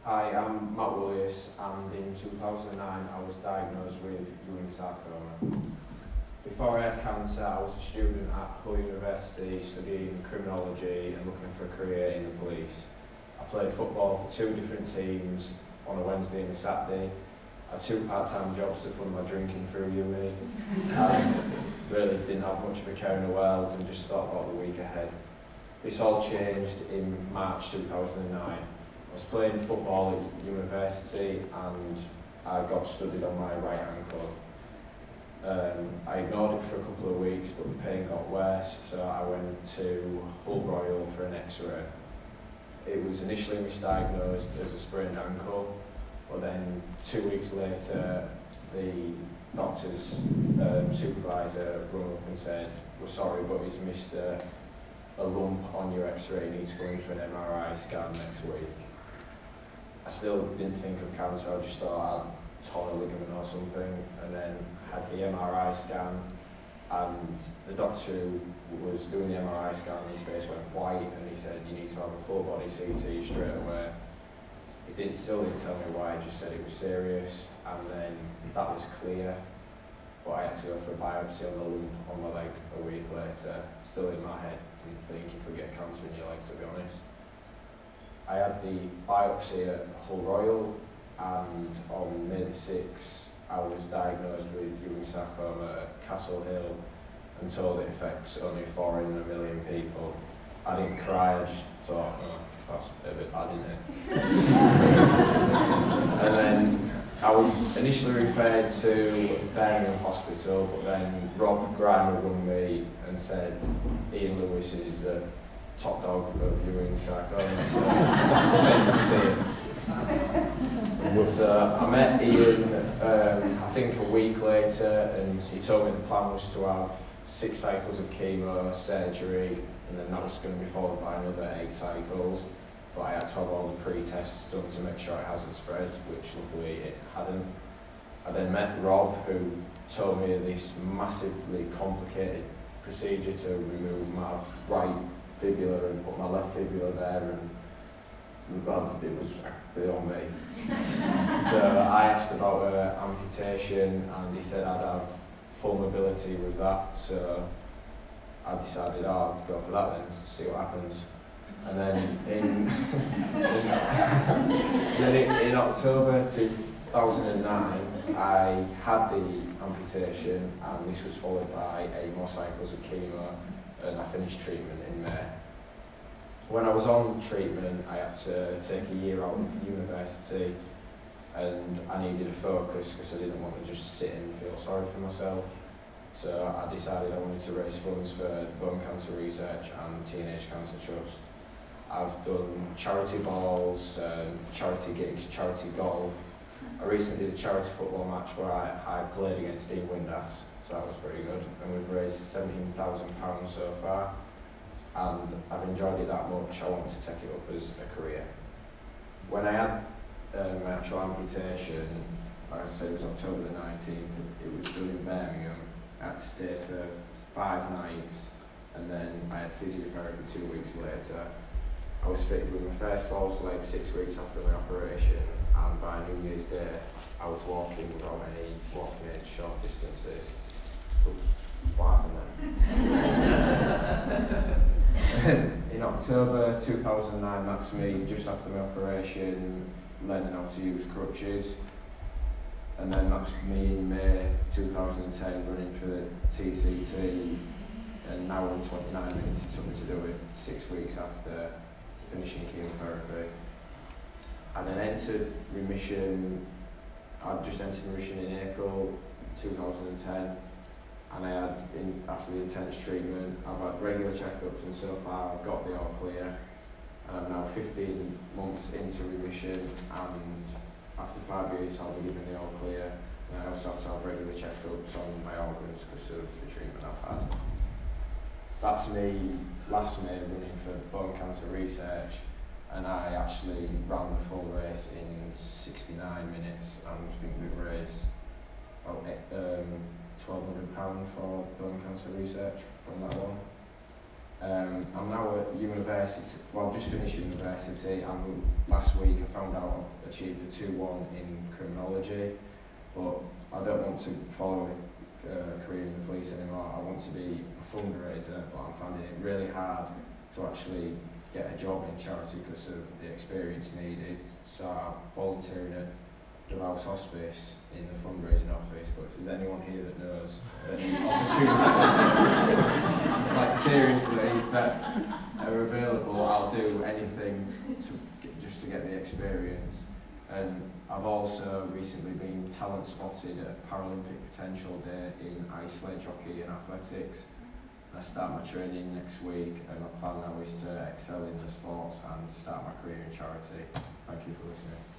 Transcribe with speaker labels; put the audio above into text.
Speaker 1: Hi, I'm Matt Woolias, and in 2009 I was diagnosed with Ewing sarcoma. Before I had cancer, I was a student at Hull University studying criminology and looking for a career in the police. I played football for 2 different teams on a Wednesday and a Saturday. I had 2 part-time jobs to fund my drinking through uni. I really didn't have much of a care in the world and just thought about the week ahead. This all changed in March 2009. I was playing football at university and I got studded on my right ankle. I ignored it for a couple of weeks, but the pain got worse, so I went to Hull Royal for an X-ray. It was initially misdiagnosed as a sprained ankle, but then 2 weeks later, the doctor's supervisor rang up and said, "We're sorry, but he's missed a lump on your X-ray, you need to go in for an MRI scan next week." I still didn't think of cancer, I just thought I'd torn a ligament or something, and then had the MRI scan, and the doctor who was doing the MRI scan, his face went white, and he said, "You need to have a full body CT straight away." He still didn't tell me why, he just said it was serious, and then that was clear, but I had to go for a biopsy on the lump on my leg a week later. Still in my head, didn't think you could get cancer in your leg, to be honest. I had the biopsy at Hull Royal, and on May the 6th, I was diagnosed with Ewing sarcoma at Castle Hill and told it affects only 4 in a million people. I didn't cry, I just thought, oh, that's a bit bad, isn't it? And then I was initially referred to Birmingham Hospital, but then Rob Grimer rang me and said, "Ian Lewis is the top dog of Ewing sarcoma, so send me to see him." So I met Ian, I think a week later, and he told me the plan was to have 6 cycles of chemo, surgery, and then that was going to be followed by another 8 cycles. But I had to have all the pre-tests done to make sure it hasn't spread, which luckily it hadn't. I then met Rob, who told me this massively complicated procedure to remove my right fibula and put my left fibula there, and well, it was beyond me. So I asked about amputation, and he said I'd have full mobility with that, so I decided I'll go for that then, to see what happens. And then in October 2009, I had the amputation, and this was followed by 8 more cycles of chemo, and I finished treatment in May. When I was on treatment, I had to take a year out of university, and I needed a focus because I didn't want to just sit and feel sorry for myself. So I decided I wanted to raise funds for bone cancer research and Teenage Cancer Trust. I've done charity balls, charity gigs, charity golf. I recently did a charity football match where I played against Dean Windass, so that was pretty good. And we've raised £17,000 so far, and I've enjoyed it that much, I wanted to take it up as a career. When I had my actual amputation, like I said, it was October the 19th, it was done in Birmingham. I had to stay for 5 nights, and then I had physiotherapy 2 weeks later. I was fitted with my first false leg 6 weeks after my operation, and by New Year's Day, I was walking without any walking aids, short distances. But what happened then? In October 2009, that's me, just after my operation, learning how to use crutches. And then that's me in May 2010 running for the TCT, and now in 29 minutes it took me to do it 6 weeks after finishing chemotherapy. I then entered remission, I just entered remission in April 2010, and I had, after the intense treatment, I've had regular checkups, and so far I've got the all clear. And I'm now 15 months into remission, and after 5 years I'll be given the all clear, and I also have to have regular checkups on my organs because of the treatment I've had. That's me last May running for bone cancer research, and I actually ran the full race in 69 minutes, and I think we've raised about £1,200 for bone cancer research from that one. I'm now at university, well, just finished university, and last week I found out I've achieved a 2-1 in criminology, but I don't want to follow a career in the police anymore. I want to be a fundraiser, but I'm finding it really hard to actually get a job in charity because of the experience needed. So I'm volunteering at Devouse Hospice in the fundraising office, but if there's anyone here that knows any opportunities, like seriously, that are available, I'll do anything just to get the experience. And I've also recently been talent spotted at Paralympic Potential Day in ice sledge hockey and athletics. I start my training next week, and my plan now is to excel in the sports and start my career in charity. Thank you for listening.